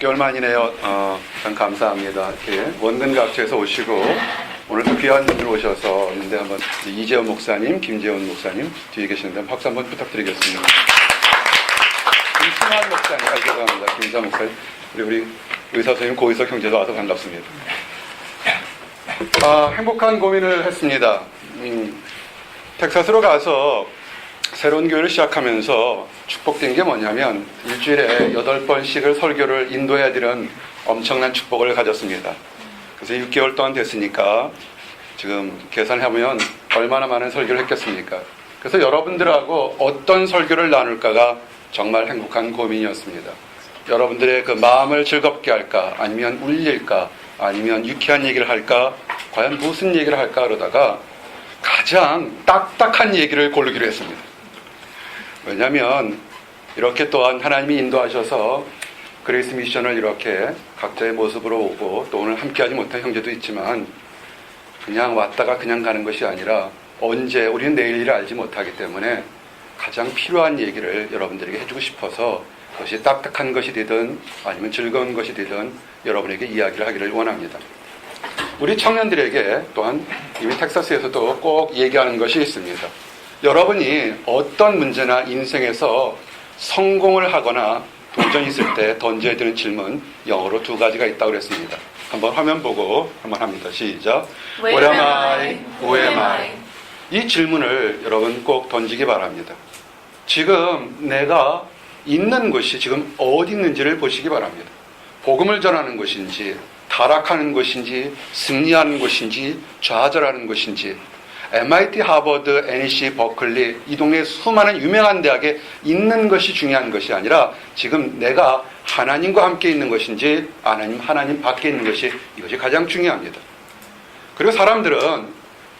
6개월 만이네요. 참 감사합니다. 이렇게 원근 각지에서 오시고 오늘 또 귀한 분들 오셔서 있는데 한번 이재원 목사님, 김재원 목사님 뒤에 계시는데 한번 박수 한번 부탁드리겠습니다. 김승환 목사님, 죄송합니다. 김승환 목사님, 우리 의사 선생님, 고의석 형제도 와서 반갑습니다. 행복한 고민을 했습니다. 텍사스로 가서 새로운 교회를 시작하면서 축복된 게 뭐냐면 일주일에 8번씩을 설교를 인도해야 되는 엄청난 축복을 가졌습니다. 그래서 6개월 동안 됐으니까 지금 계산해보면 얼마나 많은 설교를 했겠습니까? 그래서 여러분들하고 어떤 설교를 나눌까가 정말 행복한 고민이었습니다. 여러분들의 그 마음을 즐겁게 할까, 아니면 울릴까, 아니면 유쾌한 얘기를 할까, 과연 무슨 얘기를 할까 그러다가 가장 딱딱한 얘기를 고르기로 했습니다. 왜냐하면 이렇게 또한 하나님이 인도하셔서 그레이스 미션을 이렇게 각자의 모습으로 오고 또 오늘 함께하지 못한 형제도 있지만 그냥 왔다가 그냥 가는 것이 아니라 언제 우리는 내일 일을 알지 못하기 때문에 가장 필요한 얘기를 여러분들에게 해주고 싶어서 그것이 딱딱한 것이 되든 아니면 즐거운 것이 되든 여러분에게 이야기를 하기를 원합니다. 우리 청년들에게 또한 이미 텍사스에서도 꼭 얘기하는 것이 있습니다. 여러분이 어떤 문제나 인생에서 성공을 하거나 도전이 있을 때 던져야 되는 질문 영어로 2가지가 있다고 그랬습니다. 한번 화면 보고 한번 합니다. 시작. What am I? Who am I? 이 질문을 여러분 꼭 던지기 바랍니다. 지금 내가 있는 곳이 지금 어디 있는지를 보시기 바랍니다. 복음을 전하는 곳인지 타락하는 곳인지 승리하는 곳인지 좌절하는 곳인지 MIT, 하버드, NEC, 버클리 이 동네 수많은 유명한 대학에 있는 것이 중요한 것이 아니라 지금 내가 하나님과 함께 있는 것인지 하나님 밖에 있는 것이 이것이 가장 중요합니다. 그리고 사람들은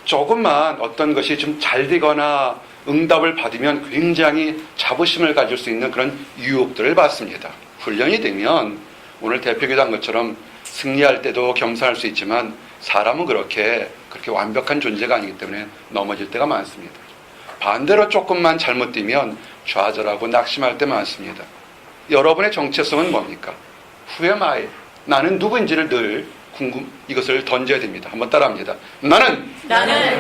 조금만 어떤 것이 좀 잘 되거나 응답을 받으면 굉장히 자부심을 가질 수 있는 그런 유혹들을 받습니다. 훈련이 되면 오늘 대표기도 한 것처럼 승리할 때도 겸손할 수 있지만 사람은 그렇게 완벽한 존재가 아니기 때문에 넘어질 때가 많습니다. 반대로 조금만 잘못 뛰면 좌절하고 낙심할 때 많습니다. 여러분의 정체성은 뭡니까? Who am I? 나는 누구인지를 늘 이것을 던져야 됩니다. 한번 따라합니다. 나는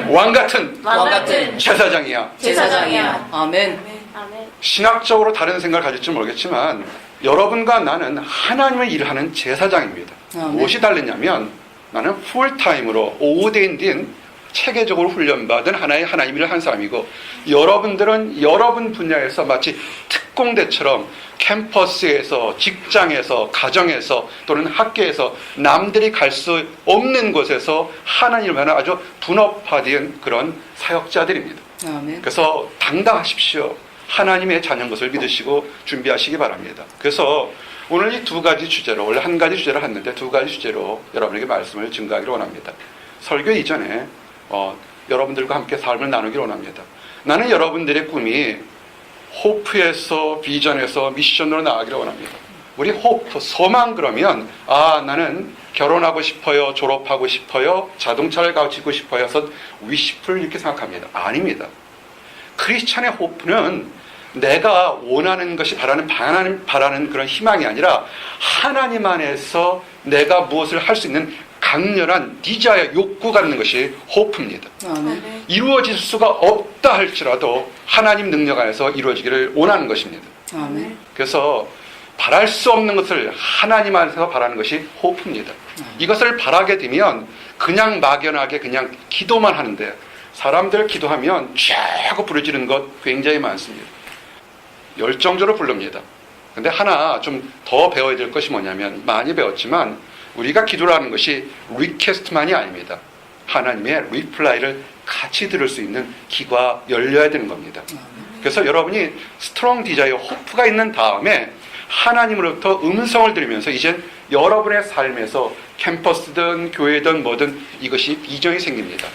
왕같은 제사장이야. 아멘. 신학적으로 다른 생각을 가질지 모르겠지만 여러분과 나는 하나님의 일을 하는 제사장입니다. 무엇이 다르냐면 나는 풀타임으로 오데인된 체계적으로 훈련받은 하나님 일을 한 사람이고 여러분들은 여러분 분야에서 마치 특공대처럼 캠퍼스에서 직장에서 가정에서 또는 학교에서 남들이 갈 수 없는 곳에서 하나님을 위한 아주 분업화된 그런 사역자들입니다. 아멘. 그래서 당당하십시오. 하나님의 자녀인 것을 믿으시고 준비하시기 바랍니다. 그래서 오늘 이 2가지 주제로, 원래 1가지 주제를 했는데 2가지 주제로 여러분에게 말씀을 증가하기를 원합니다. 설교 이전에 여러분들과 함께 삶을 나누기를 원합니다. 나는 여러분들의 꿈이 호프에서 비전에서 미션으로 나가기를 원합니다. 우리 호프, 소망 그러면 나는 결혼하고 싶어요, 졸업하고 싶어요, 자동차를 가지고 싶어요 해서 위시풀 이렇게 생각합니다. 아닙니다. 크리스찬의 호프는 내가 원하는 것이 바라는 그런 희망이 아니라 하나님 안에서 내가 무엇을 할 수 있는 강렬한 디자이어, 욕구 갖는 것이 호프입니다. 아멘. 이루어질 수가 없다 할지라도 하나님 능력 안에서 이루어지기를 원하는 것입니다. 아멘. 그래서 바랄 수 없는 것을 하나님 안에서 바라는 것이 호프입니다. 이것을 바라게 되면 그냥 막연하게 그냥 기도만 하는데 사람들 기도하면 쫙 부르짖는 것 굉장히 많습니다. 열정적으로 부릅니다. 근데 하나 좀 더 배워야 될 것이 뭐냐면 많이 배웠지만 우리가 기도를 하는 것이 리퀘스트만이 아닙니다. 하나님의 리플라이를 같이 들을 수 있는 귀가 열려야 되는 겁니다. 그래서 여러분이 스트롱 디자이어 호프가 있는 다음에 하나님으로부터 음성을 들으면서 이젠 여러분의 삶에서 캠퍼스든 교회든 뭐든 이것이 비전이 생깁니다.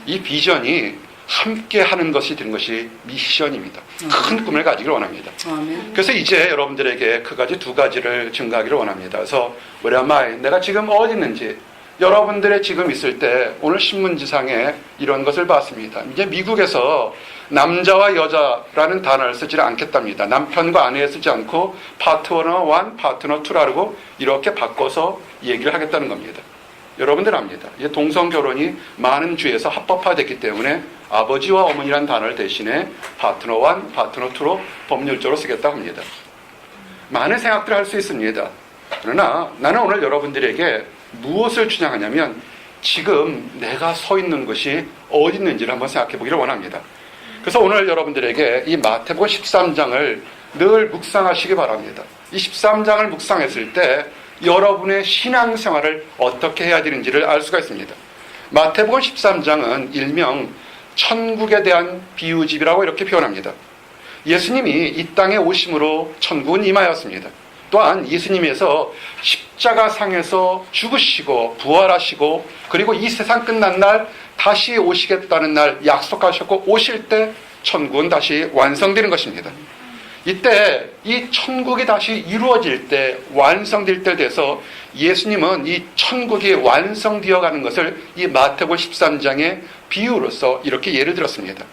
이 비전이 함께 하는 것이 되는 것이 미션입니다. 큰 꿈을 가지기를 원합니다. 아멘. 그래서 이제 여러분들에게 그 가지 2가지를 증가하기를 원합니다. 그래서 What am I? 내가 지금 어디 있는지 여러분들의 지금 있을 때 오늘 신문지상에 이런 것을 봤습니다. 이제 미국에서 남자와 여자라는 단어를 쓰지 않겠답니다. 남편과 아내에 쓰지 않고 파트너 1, 파트너 2라고 이렇게 바꿔서 얘기를 하겠다는 겁니다. 여러분들 압니다. 이제 동성결혼이 많은 주에서 합법화됐기 때문에 아버지와 어머니란 단어를 대신에 파트너 1, 파트너 2로 법률적으로 쓰겠다고 합니다. 많은 생각들을 할 수 있습니다. 그러나 나는 오늘 여러분들에게 무엇을 주장하냐면 지금 내가 서 있는 것이 어디 있는지를 한번 생각해 보기를 원합니다. 그래서 오늘 여러분들에게 이 마태복음 13장을 늘 묵상하시기 바랍니다. 이 13장을 묵상했을 때 여러분의 신앙생활을 어떻게 해야 되는지를 알 수가 있습니다. 마태복음 13장은 일명 천국에 대한 비유집이라고 이렇게 표현합니다. 예수님이 이 땅에 오심으로 천국은 임하였습니다. 또한 예수님께서 십자가상에서 죽으시고 부활하시고 그리고 이 세상 끝난 날 다시 오시겠다는 날 약속하셨고 오실 때 천국은 다시 완성되는 것입니다. 이때 이 천국이 다시 이루어질 때 완성될 때 돼서 예수님은 이 천국이 완성되어 가는 것을 이 마태복음 13장의 비유로서 이렇게 예를 들었습니다.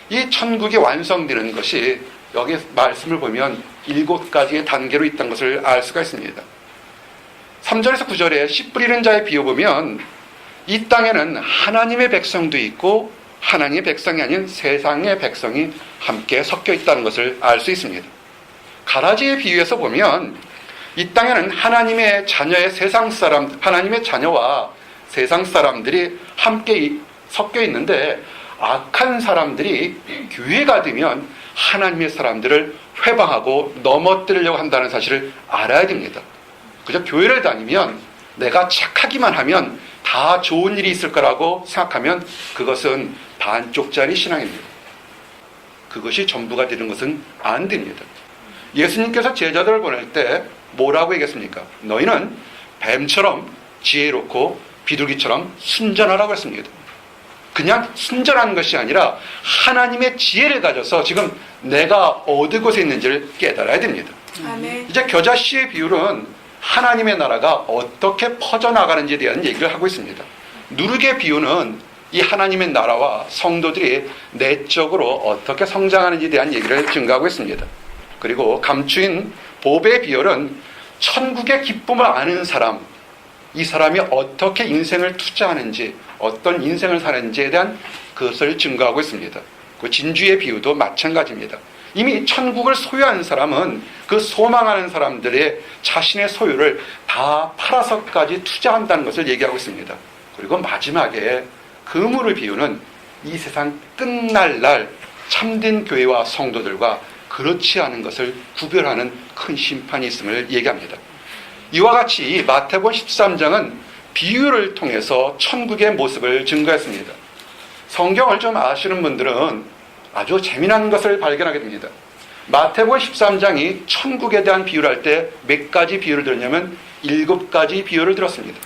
이 천국이 완성되는 것이 여기 말씀을 보면 7가지의 단계로 있다는 것을 알 수가 있습니다. 3절에서 9절에 씨 뿌리는 자의 비유 보면 이 땅에는 하나님의 백성도 있고 하나님의 백성이 아닌 세상의 백성이 함께 섞여 있다는 것을 알 수 있습니다. 가라지의 비유에서 보면 이 땅에는 하나님의 자녀의 세상 사람, 하나님의 자녀와 세상 사람들이 함께 섞여 있는데 악한 사람들이 교회가 되면 하나님의 사람들을 회방하고 넘어뜨리려고 한다는 사실을 알아야 됩니다. 그저 교회를 다니면 내가 착하기만 하면 다 좋은 일이 있을 거라고 생각하면 그것은 반쪽짜리 신앙입니다. 그것이 전부가 되는 것은 안 됩니다. 예수님께서 제자들을 보낼 때 뭐라고 얘기했습니까? 너희는 뱀처럼 지혜롭고 비둘기처럼 순전하라고 했습니다. 그냥 순전한 것이 아니라 하나님의 지혜를 가져서 지금 내가 어느 곳에 있는지를 깨달아야 됩니다. 아멘. 이제 겨자씨의 비율은 하나님의 나라가 어떻게 퍼져나가는지에 대한 얘기를 하고 있습니다. 누룩의 비유는 이 하나님의 나라와 성도들이 내적으로 어떻게 성장하는지에 대한 얘기를 증거하고 있습니다. 그리고 감추인 보배의 비율은 천국의 기쁨을 아는 사람, 이 사람이 어떻게 인생을 투자하는지, 어떤 인생을 사는지에 대한 그것을 증거하고 있습니다. 그 진주의 비유도 마찬가지입니다. 이미 천국을 소유한 사람은 그 소망하는 사람들의 자신의 소유를 다 팔아서까지 투자한다는 것을 얘기하고 있습니다. 그리고 마지막에 그물을 비유는 이 세상 끝날 날 참된 교회와 성도들과 그렇지 않은 것을 구별하는 큰 심판이 있음을 얘기합니다. 이와 같이 마태복음 13장은 비유를 통해서 천국의 모습을 증거했습니다. 성경을 좀 아시는 분들은 아주 재미난 것을 발견하게 됩니다. 마태복음 13장이 천국에 대한 비유를 할 때 몇 가지 비유를 들었냐면 7가지 비유를 들었습니다.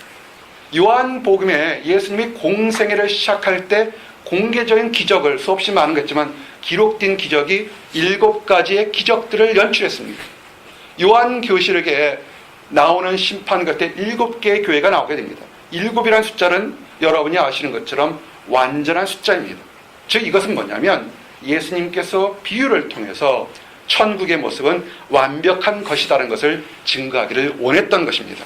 요한복음에 예수님이 공생애를 시작할 때 공개적인 기적을 수없이 많은 거 있지만 기록된 기적이 7가지의 기적들을 연출했습니다. 요한교실에 나오는 심판 곁에 7개의 교회가 나오게 됩니다. 7이라는 숫자는 여러분이 아시는 것처럼 완전한 숫자입니다. 즉 이것은 뭐냐면 예수님께서 비유를 통해서 천국의 모습은 완벽한 것이라는 것을 증거하기를 원했던 것입니다.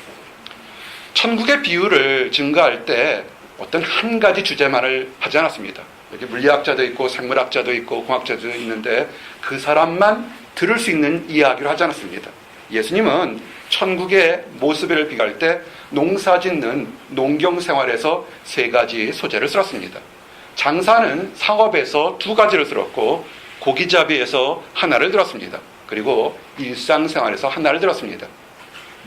천국의 비유를 증거할 때 어떤 한 가지 주제만을 하지 않았습니다. 여기 물리학자도 있고 생물학자도 있고 공학자도 있는데 그 사람만 들을 수 있는 이야기를 하지 않았습니다. 예수님은 천국의 모습을 비교할 때 농사 짓는 농경생활에서 3가지 소재를 쓸었습니다. 장사는 상업에서 2가지를 들었고 고기잡이에서 하나를 들었습니다. 그리고 일상생활에서 하나를 들었습니다.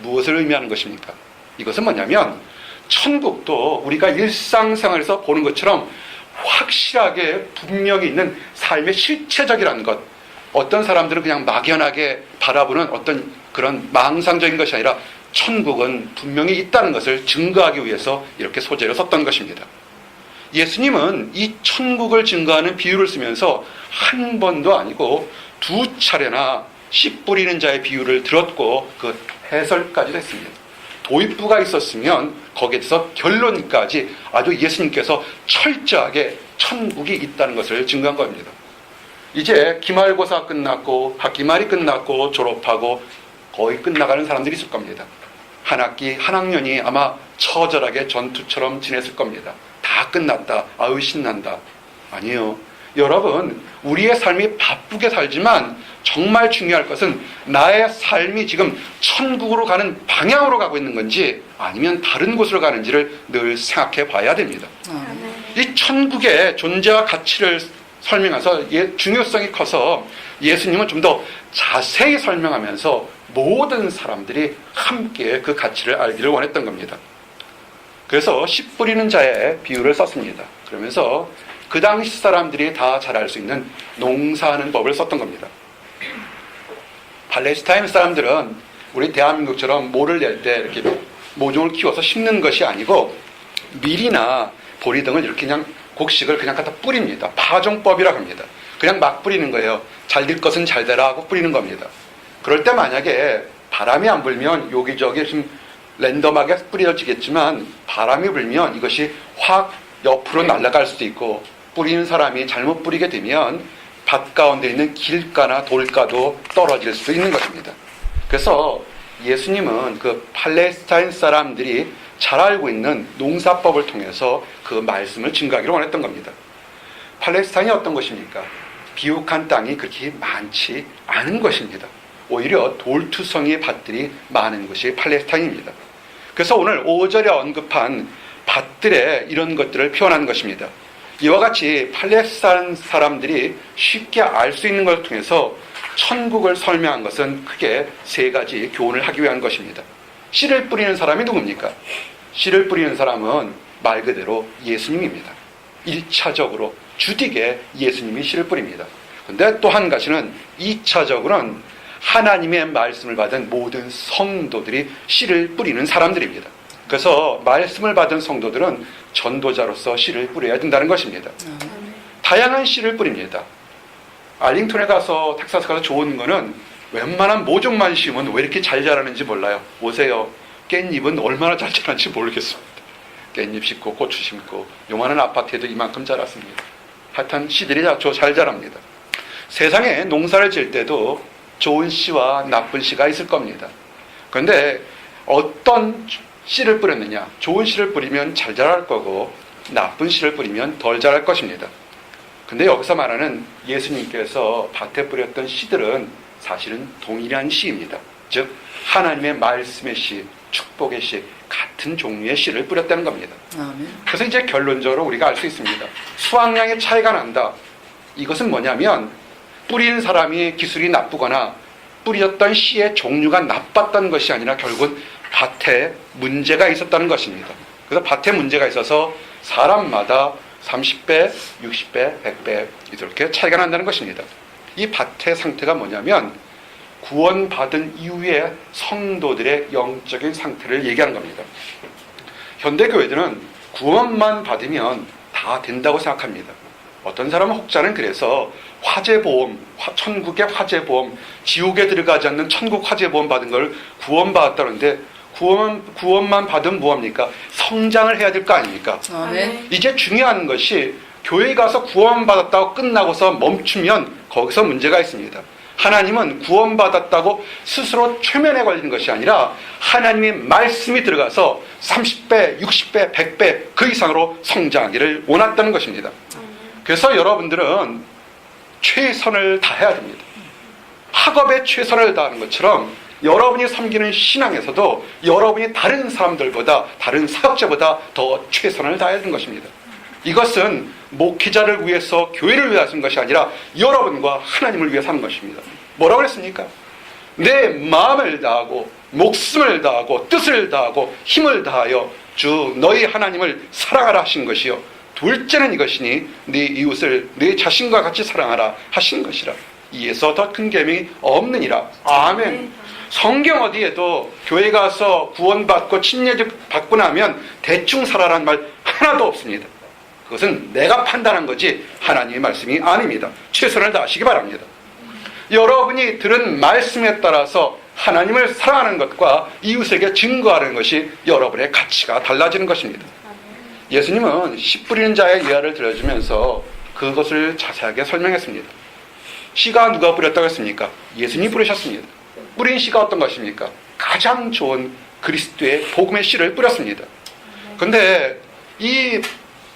무엇을 의미하는 것입니까? 이것은 뭐냐면 천국도 우리가 일상생활에서 보는 것처럼 확실하게 분명히 있는 삶의 실체적이라는 것, 어떤 사람들은 그냥 막연하게 바라보는 어떤 그런 망상적인 것이 아니라 천국은 분명히 있다는 것을 증거하기 위해서 이렇게 소재를 썼던 것입니다. 예수님은 이 천국을 증거하는 비유를 쓰면서 한 번도 아니고 2차례나 씨 뿌리는 자의 비유를 들었고 그 해설까지도 했습니다. 도입부가 있었으면 거기에서 결론까지 아주 예수님께서 철저하게 천국이 있다는 것을 증거한 겁니다. 이제 기말고사 끝났고 학기말이 끝났고 졸업하고 거의 끝나가는 사람들이 있을 겁니다. 한 학기, 한 학년이 아마 처절하게 전투처럼 지냈을 겁니다. 다 끝났다. 아유 신난다. 아니요. 여러분, 우리의 삶이 바쁘게 살지만 정말 중요할 것은 나의 삶이 지금 천국으로 가는 방향으로 가고 있는 건지 아니면 다른 곳으로 가는지를 늘 생각해 봐야 됩니다. 이 천국의 존재와 가치를 설명해서 중요성이 커서 예수님은 좀 더 자세히 설명하면서 모든 사람들이 함께 그 가치를 알기를 원했던 겁니다. 그래서 씨 뿌리는 자의 비유를 썼습니다. 그러면서 그 당시 사람들이 다 잘 알 수 있는 농사하는 법을 썼던 겁니다. 팔레스타인 사람들은 우리 대한민국처럼 모를 낼 때 이렇게 모종을 키워서 심는 것이 아니고 밀이나 보리 등을 이렇게 그냥 곡식을 그냥 갖다 뿌립니다. 파종법이라고 합니다. 그냥 막 뿌리는 거예요. 잘 될 것은 잘 되라 하고 뿌리는 겁니다. 그럴 때 만약에 바람이 안 불면 여기저기 좀 랜덤하게 뿌려지겠지만 바람이 불면 이것이 확 옆으로 날아갈 수도 있고 뿌리는 사람이 잘못 뿌리게 되면 밭 가운데 있는 길가나 돌가도 떨어질 수 있는 것입니다. 그래서 예수님은 그 팔레스타인 사람들이 잘 알고 있는 농사법을 통해서 그 말씀을 증거하기를 원했던 겁니다. 팔레스타인이 어떤 것입니까? 비옥한 땅이 그렇게 많지 않은 것입니다. 오히려 돌투성이의 밭들이 많은 것이 팔레스타인입니다. 그래서 오늘 5절에 언급한 밭들의 이런 것들을 표현한 것입니다. 이와 같이 팔레스타인 사람들이 쉽게 알 수 있는 것을 통해서 천국을 설명한 것은 크게 세 가지 교훈을 하기 위한 것입니다. 씨를 뿌리는 사람이 누굽니까? 씨를 뿌리는 사람은 말 그대로 예수님입니다. 1차적으로 주딕에 예수님이 씨를 뿌립니다. 그런데 또 한 가지는 2차적으로는 하나님의 말씀을 받은 모든 성도들이 씨를 뿌리는 사람들입니다. 그래서 말씀을 받은 성도들은 전도자로서 씨를 뿌려야 된다는 것입니다. 다양한 씨를 뿌립니다. 알링턴에 가서 텍사스 가서 좋은 거는 웬만한 모종만 심으면 왜 이렇게 잘 자라는지 몰라요. 보세요. 깻잎은 얼마나 잘 자라는지 모르겠습니다. 깻잎 심고 고추 심고 요만한 아파트에도 이만큼 자랐습니다. 하여튼 씨들이 잘 자랍니다. 세상에 농사를 지을 때도 좋은 씨와 나쁜 씨가 있을 겁니다. 그런데 어떤 씨를 뿌렸느냐? 좋은 씨를 뿌리면 잘 자랄 거고 나쁜 씨를 뿌리면 덜 자랄 것입니다. 근데 여기서 말하는 예수님께서 밭에 뿌렸던 씨들은 사실은 동일한 씨입니다. 즉 하나님의 말씀의 씨, 축복의 씨, 같은 종류의 씨를 뿌렸다는 겁니다. 그래서 이제 결론적으로 우리가 알 수 있습니다. 수확량의 차이가 난다. 이것은 뭐냐면 뿌리는 사람이 기술이 나쁘거나 뿌렸던 씨의 종류가 나빴던 것이 아니라 결국은 밭에 문제가 있었다는 것입니다. 그래서 밭에 문제가 있어서 사람마다 30배, 60배, 100배 이렇게 차이가 난다는 것입니다. 이 밭의 상태가 뭐냐면 구원받은 이후의 성도들의 영적인 상태를 얘기하는 겁니다. 현대교회들은 구원만 받으면 다 된다고 생각합니다. 어떤 사람은 혹자는 그래서 화재보험, 천국의 화재보험, 지옥에 들어가지 않는 천국 화재보험 받은 걸 구원받았다는데 구원만 받으면 뭐합니까? 성장을 해야 될 거 아닙니까? 네. 이제 중요한 것이 교회 가서 구원받았다고 끝나고서 멈추면 거기서 문제가 있습니다. 하나님은 구원받았다고 스스로 최면에 걸리는 것이 아니라 하나님의 말씀이 들어가서 30배, 60배, 100배 그 이상으로 성장하기를 원했다는 것입니다. 그래서 여러분들은 최선을 다해야 됩니다. 학업에 최선을 다하는 것처럼 여러분이 섬기는 신앙에서도 여러분이 다른 사람들보다 다른 사역자보다 더 최선을 다해야 하는 것입니다. 이것은 목회자를 위해서 교회를 위해서 하는 것이 아니라 여러분과 하나님을 위해서 하는 것입니다. 뭐라고 그랬습니까? 내 마음을 다하고 목숨을 다하고 뜻을 다하고 힘을 다하여 주 너희 하나님을 사랑하라 하신 것이요 둘째는 이것이니 네 이웃을 네 자신과 같이 사랑하라 하신 것이라. 이에서 더 큰 계명이 없느니라. 아멘. 성경 어디에도 교회 가서 구원받고 침례직 받고 나면 대충 살아라는 말 하나도 없습니다. 그것은 내가 판단한 거지 하나님의 말씀이 아닙니다. 최선을 다하시기 바랍니다. 여러분이 들은 말씀에 따라서 하나님을 사랑하는 것과 이웃에게 증거하는 것이 여러분의 가치가 달라지는 것입니다. 예수님은 씨 뿌리는 자의 예화를 들려주면서 그것을 자세하게 설명했습니다. 씨가 누가 뿌렸다고 했습니까? 예수님이 뿌리셨습니다. 뿌린 씨가 어떤 것입니까? 가장 좋은 그리스도의 복음의 씨를 뿌렸습니다. 그런데 이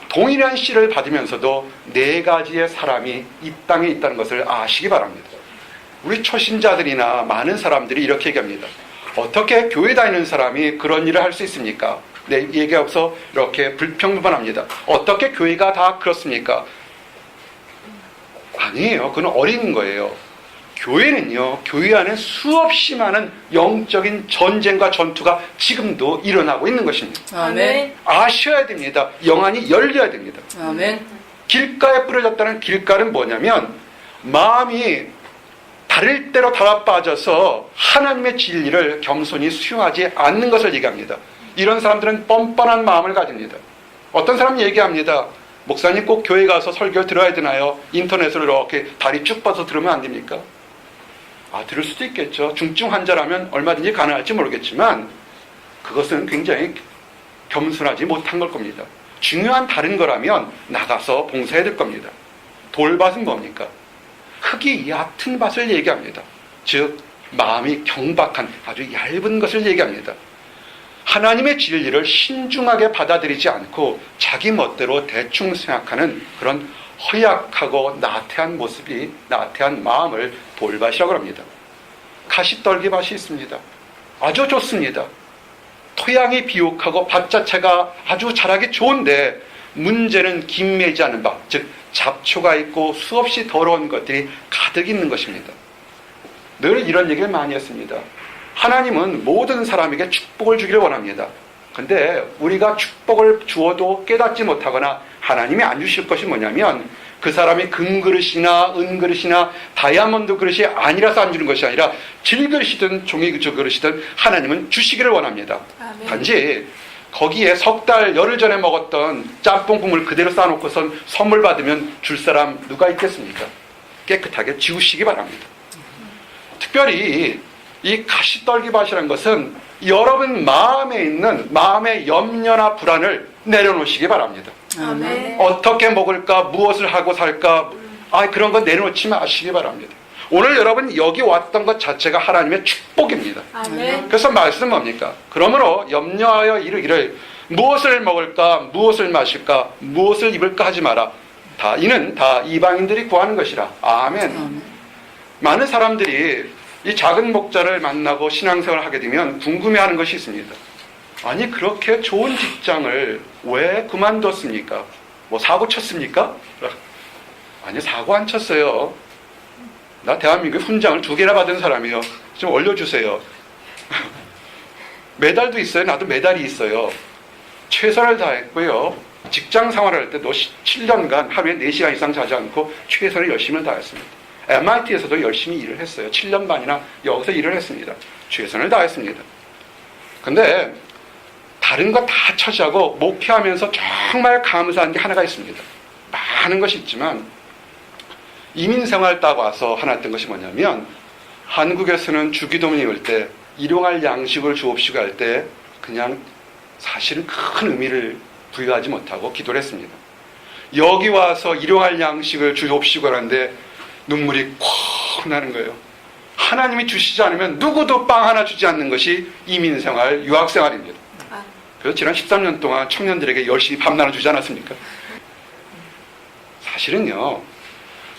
동일한 씨를 받으면서도 네 가지의 사람이 이 땅에 있다는 것을 아시기 바랍니다. 우리 초신자들이나 많은 사람들이 이렇게 얘기합니다. 어떻게 교회 다니는 사람이 그런 일을 할 수 있습니까? 네, 얘기하고서 이렇게 불평불만합니다. 어떻게 교회가 다 그렇습니까? 아니에요. 그건 어린 거예요. 교회는요, 교회 안에 수없이 많은 영적인 전쟁과 전투가 지금도 일어나고 있는 것입니다. 아멘. 아셔야 됩니다. 영안이 열려야 됩니다. 아멘. 길가에 뿌려졌다는 길가는 뭐냐면 마음이 다를 대로 달아 빠져서 하나님의 진리를 겸손히 수용하지 않는 것을 얘기합니다. 이런 사람들은 뻔뻔한 마음을 가집니다. 어떤 사람은 얘기합니다. 목사님 꼭 교회 가서 설교 들어야 되나요? 인터넷으로 이렇게 다리 쭉 뻗어서 들으면 안 됩니까? 들을 수도 있겠죠. 중증 환자라면 얼마든지 가능할지 모르겠지만 그것은 굉장히 겸손하지 못한 걸 겁니다. 중요한 다른 거라면 나가서 봉사해야 될 겁니다. 돌밭은 뭡니까? 흙이 얕은 밭을 얘기합니다. 즉 마음이 경박한 아주 얇은 것을 얘기합니다. 하나님의 진리를 신중하게 받아들이지 않고 자기 멋대로 대충 생각하는 그런 허약하고 나태한 모습이, 나태한 마음을 돌밭이라고 합니다. 가시떨기밭이 있습니다. 아주 좋습니다. 토양이 비옥하고 밭 자체가 아주 자라기 좋은데 문제는 김매지 않은 밭, 즉 잡초가 있고 수없이 더러운 것들이 가득 있는 것입니다. 늘 이런 얘기를 많이 했습니다. 하나님은 모든 사람에게 축복을 주기를 원합니다. 근데 우리가 축복을 주어도 깨닫지 못하거나 하나님이 안 주실 것이 뭐냐면 그 사람이 금그릇이나 은그릇이나 다이아몬드 그릇이 아니라서 안 주는 것이 아니라 질그릇이든 종이 그릇이든 하나님은 주시기를 원합니다. 아멘. 단지 거기에 석 달 열흘 전에 먹었던 짬뽕 국물 그대로 쌓아놓고선 선물 받으면 줄 사람 누가 있겠습니까? 깨끗하게 지우시기 바랍니다. 특별히 이 가시떨기밭이라는 것은 여러분 마음에 있는 마음의 염려나 불안을 내려놓으시기 바랍니다. 아멘. 어떻게 먹을까, 무엇을 하고 살까, 그런 거 내려놓지 마시기 바랍니다. 오늘 여러분 여기 왔던 것 자체가 하나님의 축복입니다. 아멘. 그래서 말씀은 뭡니까? 그러므로 염려하여 이르기를 무엇을 먹을까, 무엇을 마실까, 무엇을 입을까 하지 마라. 이는 다 이방인들이 구하는 것이라. 아멘. 많은 사람들이 이 작은 목자를 만나고 신앙생활을 하게 되면 궁금해하는 것이 있습니다. 아니 그렇게 좋은 직장을 왜 그만뒀습니까? 뭐 사고 쳤습니까? 아니 사고 안 쳤어요. 나 대한민국에 훈장을 2개나 받은 사람이에요. 좀 올려주세요. 메달도 있어요. 나도 메달이 있어요. 최선을 다했고요. 직장 생활을 할 때도 7년간 하루에 4시간 이상 자지 않고 최선을 열심히 다했습니다. MIT에서도 열심히 일을 했어요. 7년 반이나 여기서 일을 했습니다. 최선을 다했습니다. 근데 다른 거 다 처지하고 목회하면서 정말 감사한 게 하나가 있습니다. 많은 것이 있지만 이민생활 딱 와서 하나 했던 것이 뭐냐면 한국에서는 주기도문이 올 때 일용할 양식을 주옵시고 할 때 그냥 사실은 큰 의미를 부여하지 못하고 기도를 했습니다. 여기 와서 일용할 양식을 주옵시고 하는데 눈물이 콱 나는 거예요. 하나님이 주시지 않으면 누구도 빵 하나 주지 않는 것이 이민생활, 유학생활입니다. 그래서 지난 13년 동안 청년들에게 열심히 밥 나눠주지 않았습니까? 사실은요,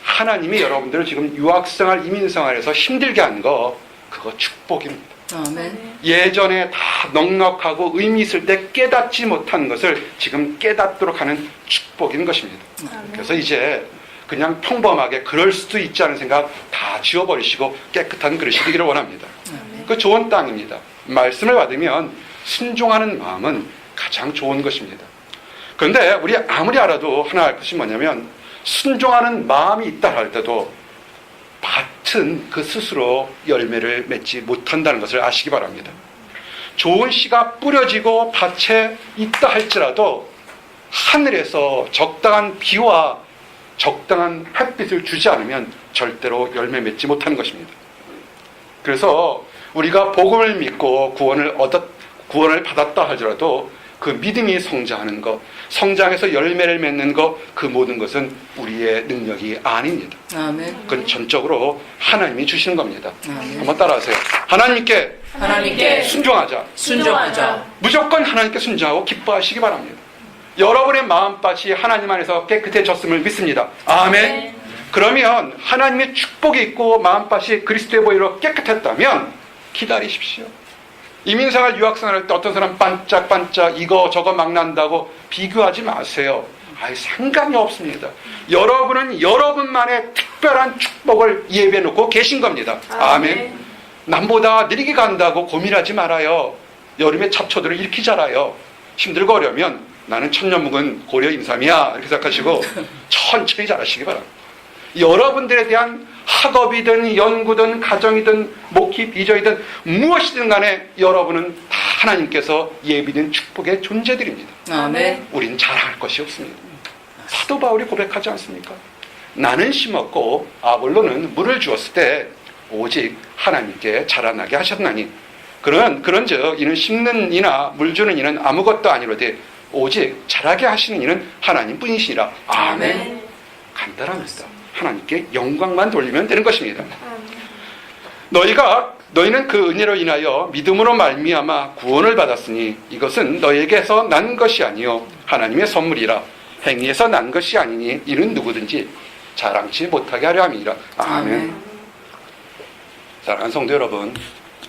하나님이 여러분들을 지금 유학생활, 이민생활에서 힘들게 한 거, 그거 축복입니다. 아멘. 예전에 다 넉넉하고 의미 있을 때 깨닫지 못한 것을 지금 깨닫도록 하는 축복인 것입니다. 그래서 이제 그냥 평범하게 그럴 수도 있지 않은 생각 다 지워버리시고 깨끗한 그릇이 되기를 원합니다. 그 좋은 땅입니다. 말씀을 받으면 순종하는 마음은 가장 좋은 것입니다. 그런데 우리 아무리 알아도 하나 알 것이 뭐냐면 순종하는 마음이 있다 할 때도 밭은 그 스스로 열매를 맺지 못한다는 것을 아시기 바랍니다. 좋은 씨가 뿌려지고 밭에 있다 할지라도 하늘에서 적당한 비와 적당한 햇빛을 주지 않으면 절대로 열매 맺지 못하는 것입니다. 그래서 우리가 복음을 믿고 구원을 받았다 하더라도 그 믿음이 성장하는 것, 성장해서 열매를 맺는 것, 그 모든 것은 우리의 능력이 아닙니다. 아멘. 그건 전적으로 하나님이 주시는 겁니다. 아멘. 한번 따라하세요. 하나님께 순종하자. 순종하자. 무조건 하나님께 순종하고 기뻐하시기 바랍니다. 여러분의 마음밭이 하나님 안에서 깨끗해졌음을 믿습니다. 아멘. 그러면 하나님의 축복이 있고 마음밭이 그리스도의 보혈로 깨끗했다면 기다리십시오. 이민생활 유학생활 할 때 어떤 사람 반짝반짝 이거 저거 막 난다고 비교하지 마세요. 상관이 없습니다. 여러분은 여러분만의 특별한 축복을 예배해 놓고 계신 겁니다. 아멘. 남보다 느리게 간다고 고민하지 말아요. 여름에 잡초들을 이렇게 자라요. 힘들고 어려우면 나는 천년 묵은 고려 인삼이야 이렇게 생각하시고 천천히 자라시기 바랍니다. 여러분들에 대한 학업이든 연구든 가정이든 목회 비전이든 무엇이든 간에 여러분은 다 하나님께서 예비된 축복의 존재들입니다. 아멘. 우린 자랑할 것이 없습니다. 사도 바울이 고백하지 않습니까? 나는 심었고 아볼로는 물을 주었을 때 오직 하나님께 자라나게 하셨나니 그런즉 이는 심는 이나 물 주는 이는 아무것도 아니로되 오직 자라게 하시는 이는 하나님뿐이시니라. 아멘. 간단합니다. 하나님께 영광만 돌리면 되는 것입니다. 너희는 그 은혜로 인하여 믿음으로 말미암아 구원을 받았으니 이것은 너희에게서 난 것이 아니요 하나님의 선물이라. 행위에서 난 것이 아니니 이는 누구든지 자랑치 못하게 하려 함이라. 아멘. 사랑하는 성도 여러분,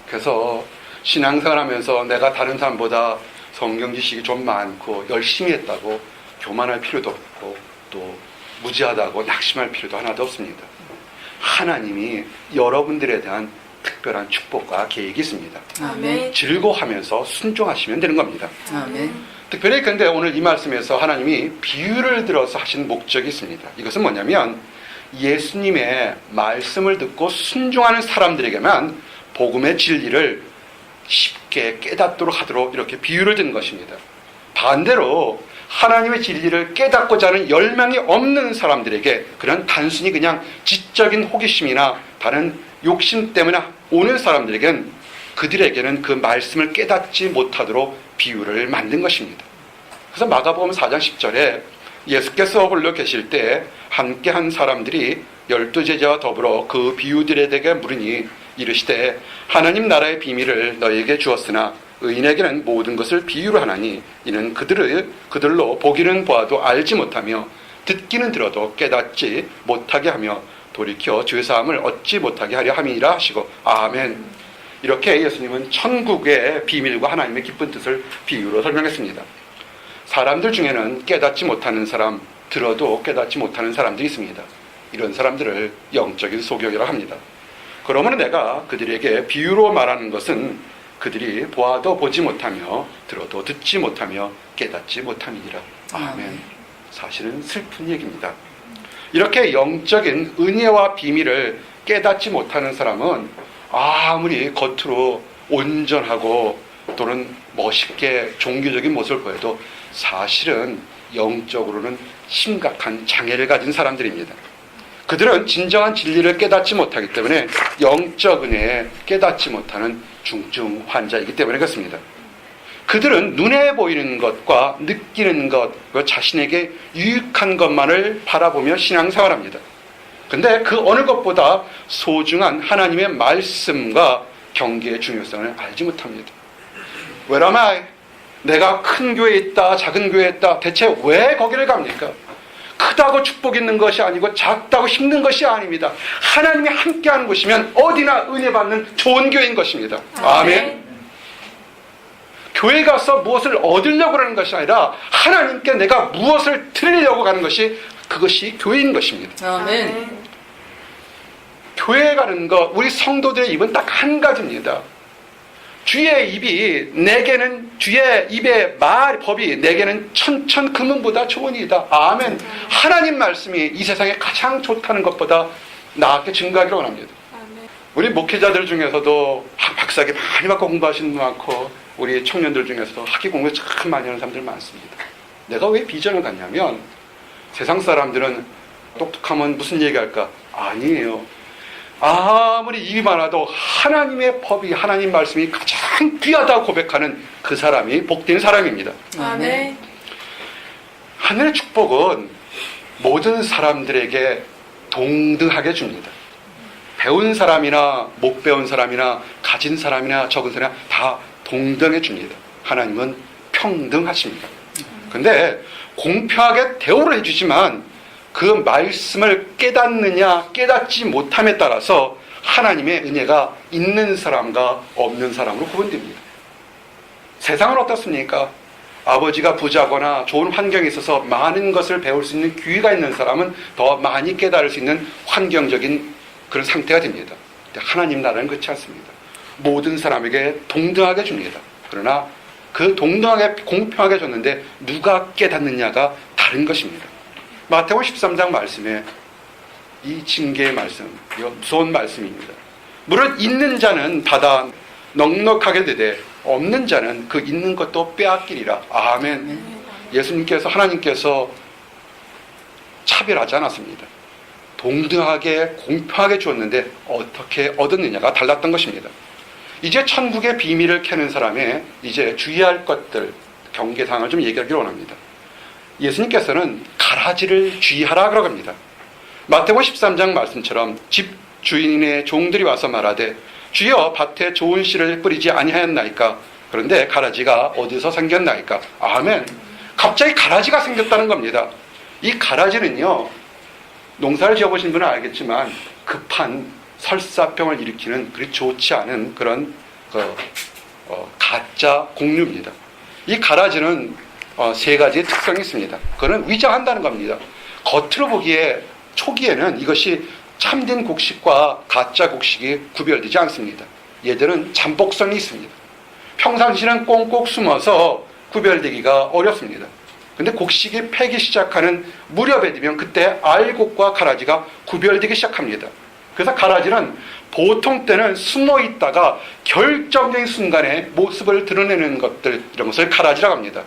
그래서 신앙생활하면서 내가 다른 사람보다 성경 지식이 좀 많고 열심히 했다고 교만할 필요도 없고 또 무지하다고 낙심할 필요도 하나도 없습니다. 하나님이 여러분들에 대한 특별한 축복과 계획이 있습니다. 아멘. 즐거워하면서 순종하시면 되는 겁니다. 아멘. 특별히 근데 오늘 이 말씀에서 하나님이 비유를 들어서 하신 목적이 있습니다. 이것은 뭐냐면 예수님의 말씀을 듣고 순종하는 사람들에게만 복음의 진리를 쉽게 깨닫도록 하도록 이렇게 비유를 든 것입니다. 반대로 하나님의 진리를 깨닫고자 하는 열망이 없는 사람들에게 그런 단순히 그냥 지적인 호기심이나 다른 욕심 때문에 오는 사람들에게는 그들에게는 그 말씀을 깨닫지 못하도록 비유를 만든 것입니다. 그래서 마가복음 4장 10절에 예수께서 홀로 계실 때 함께한 사람들이 12제자와 더불어 그 비유들에게 물으니 이르시되 하나님 나라의 비밀을 너희에게 주었으나 의인에게는 모든 것을 비유로 하나니 이는 그들로 보기는 보아도 알지 못하며 듣기는 들어도 깨닫지 못하게 하며 돌이켜 죄사함을 얻지 못하게 하려 함이라 하시고 아멘. 이렇게 예수님은 천국의 비밀과 하나님의 기쁜 뜻을 비유로 설명했습니다. 사람들 중에는 깨닫지 못하는 사람, 들어도 깨닫지 못하는 사람들이 있습니다. 이런 사람들을 영적인 소경이라고 합니다. 그러면 내가 그들에게 비유로 말하는 것은 그들이 보아도 보지 못하며 들어도 듣지 못하며 깨닫지 못함이니라. 아멘. 사실은 슬픈 얘기입니다. 이렇게 영적인 은혜와 비밀을 깨닫지 못하는 사람은 아무리 겉으로 온전하고 또는 멋있게 종교적인 모습을 보여도 사실은 영적으로는 심각한 장애를 가진 사람들입니다. 그들은 진정한 진리를 깨닫지 못하기 때문에 영적 은혜에 깨닫지 못하는 중증 환자이기 때문에 그렇습니다. 그들은 눈에 보이는 것과 느끼는 것, 자신에게 유익한 것만을 바라보며 신앙생활합니다. 근데 그 어느 것보다 소중한 하나님의 말씀과 경계의 중요성을 알지 못합니다. Where am I? 내가 큰 교회에 있다, 작은 교회에 있다. 대체 왜 거기를 갑니까? 크다고 축복 있는 것이 아니고 작다고 힘든 것이 아닙니다. 하나님이 함께하는 곳이면 어디나 은혜 받는 좋은 교회인 것입니다. 아멘. 교회 가서 무엇을 얻으려고 하는 것이 아니라 하나님께 내가 무엇을 드리려고 가는 것이 그것이 교회인 것입니다. 아멘. 교회에 가는 것, 우리 성도들의 입은 딱 한 가지입니다. 주의 입의 법이 내게는 천천 금은보다 좋은 이다. 아멘. 하나님 말씀이 이 세상에 가장 좋다는 것보다 나게 증거하기를 원합니다. 우리 목회자들 중에서도 박사학위 많이 받고 공부하시는 분 많고 우리 청년들 중에서도 학위 공부 참 많이 하는 사람들 많습니다. 내가 왜 비전을 갖냐면 세상 사람들은 똑똑하면 무슨 얘기할까? 아니에요. 아무리 입이 많아도 하나님의 법이, 하나님 말씀이 가장 귀하다고 고백하는 그 사람이 복된 사람입니다. 아멘. 하늘의 축복은 모든 사람들에게 동등하게 줍니다. 배운 사람이나 못 배운 사람이나 가진 사람이나 적은 사람이나 다 동등해 줍니다. 하나님은 평등하십니다. 근데 공평하게 대우를 해주지만 그 말씀을 깨닫느냐 깨닫지 못함에 따라서 하나님의 은혜가 있는 사람과 없는 사람으로 구분됩니다. 세상은 어떻습니까? 아버지가 부자거나 좋은 환경에 있어서 많은 것을 배울 수 있는 기회가 있는 사람은 더 많이 깨달을 수 있는 환경적인 그런 상태가 됩니다. 하나님 나라는 그렇지 않습니다. 모든 사람에게 동등하게 줍니다. 그러나 그 동등하게 공평하게 줬는데 누가 깨닫느냐가 다른 것입니다. 마태복음 13장 말씀에 이 징계의 말씀, 이거 무서운 말씀입니다. 물론 있는 자는 받아 넉넉하게 되되 없는 자는 그 있는 것도 빼앗기리라. 아멘. 예수님께서, 하나님께서 차별하지 않았습니다. 동등하게 공평하게 주었는데 어떻게 얻었느냐가 달랐던 것입니다. 이제 천국의 비밀을 캐는 사람의 이제 주의할 것들, 경계사항을 좀 얘기하기를 원합니다. 예수님께서는 가라지를 주의하라 그러고 합니다. 마태복음 13장 말씀처럼 집 주인의 종들이 와서 말하되 주여 밭에 좋은 씨를 뿌리지 아니하였나이까? 그런데 가라지가 어디서 생겼나이까? 아멘. 갑자기 가라지가 생겼다는 겁니다. 이 가라지는요, 농사를 지어보신 분은 알겠지만 급한 설사병을 일으키는 그리 좋지 않은 그런 가짜 곡류입니다. 이 가라지는 세 가지의 특성이 있습니다. 그거는 위장한다는 겁니다. 겉으로 보기에 초기에는 이것이 참된 곡식과 가짜 곡식이 구별되지 않습니다. 얘들은 잠복성이 있습니다. 평상시는 꽁꽁 숨어서 구별되기가 어렵습니다. 근데 곡식이 패기 시작하는 무렵에 되면 그때 알곡과 가라지가 구별되기 시작합니다. 그래서 가라지는 보통 때는 숨어 있다가 결정적인 순간에 모습을 드러내는 것들, 이런 것을 가라지라고 합니다.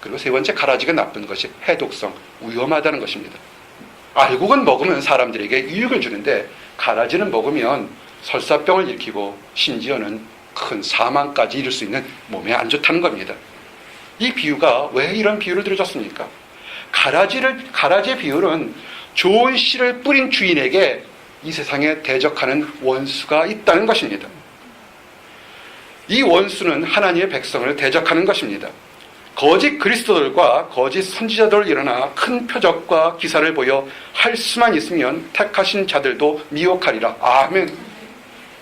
그리고 세 번째, 가라지가 나쁜 것이 해독성, 위험하다는 것입니다. 알곡은 먹으면 사람들에게 유익을 주는데 가라지는 먹으면 설사병을 일으키고 심지어는 큰 사망까지 이룰 수 있는 몸에 안 좋다는 겁니다. 이 비유가 왜 이런 비유를 들어줬습니까? 가라지의 비유는 좋은 씨를 뿌린 주인에게 이 세상에 대적하는 원수가 있다는 것입니다. 이 원수는 하나님의 백성을 대적하는 것입니다. 거짓 그리스도들과 거짓 선지자들 일어나 큰 표적과 기사를 보여 할 수만 있으면 택하신 자들도 미혹하리라. 아멘.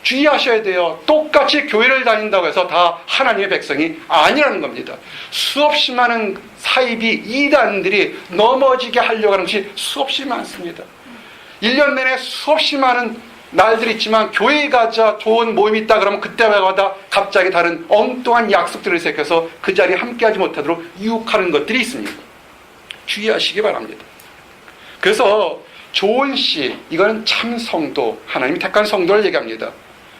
주의하셔야 돼요. 똑같이 교회를 다닌다고 해서 다 하나님의 백성이 아니라는 겁니다. 수없이 많은 사이비 이단들이 넘어지게 하려고 하는 것이 수없이 많습니다. 1년 내내 수없이 많은 날들이 있지만 교회에 가자 좋은 모임이 있다 그러면 그때마다 갑자기 다른 엉뚱한 약속들을 새겨서 그 자리에 함께하지 못하도록 유혹하는 것들이 있습니다. 주의하시기 바랍니다. 그래서 좋은 씨, 이거는 참 성도, 하나님이 택한 성도를 얘기합니다.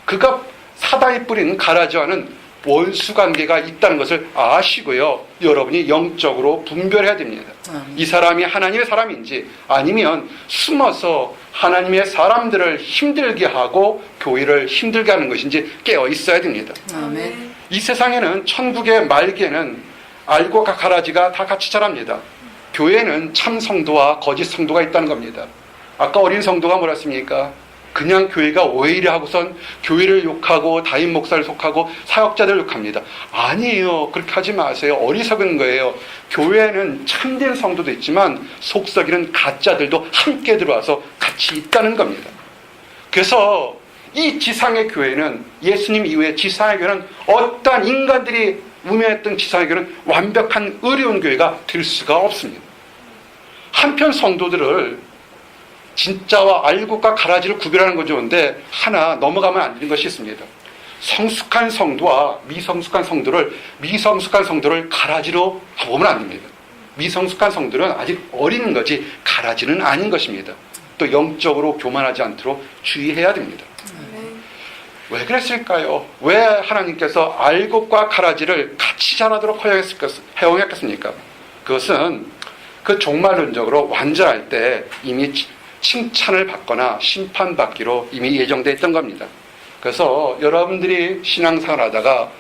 그가 사단이 뿌리는 가라지와는 원수 관계가 있다는 것을 아시고요, 여러분이 영적으로 분별해야 됩니다. 이 사람이 하나님의 사람인지 아니면 숨어서 하나님의 사람들을 힘들게 하고 교회를 힘들게 하는 것인지 깨어 있어야 됩니다. 아멘. 이 세상에는 천국의 말기에는 알곡과 가라지가 다 같이 자랍니다. 교회는 참 성도와 거짓 성도가 있다는 겁니다. 아까 어린 성도가 뭐라 했습니까? 그냥 교회가 오히려 하고선 교회를 욕하고 담임 목사를 욕하고 사역자들을 욕합니다. 아니에요. 그렇게 하지 마세요. 어리석은 거예요. 교회에는 참된 성도도 있지만 속썩이는 가짜들도 함께 들어와서 같이 있다는 겁니다. 그래서 이 지상의 교회는, 예수님 이후에 지상의 교회는 어떠한 인간들이 운영했던 지상의 교회는 완벽한 의로운 교회가 될 수가 없습니다. 한편 성도들을 진짜와 알곡과 가라지를 구별하는 건 좋은데 하나 넘어가면 안 되는 것이 있습니다. 성숙한 성도와 미성숙한 성도를 가라지로 보면 안 됩니다. 미성숙한 성도는 아직 어린 거지 가라지는 아닌 것입니다. 또 영적으로 교만하지 않도록 주의해야 됩니다. 왜 그랬을까요? 왜 하나님께서 알곡과 가라지를 같이 자라도록 허용했겠습니까? 그것은 그 종말론적으로 완전할 때 이미 칭찬을 받거나 심판받기로 이미 예정되어 있던 겁니다. 그래서 여러분들이 신앙생활 하다가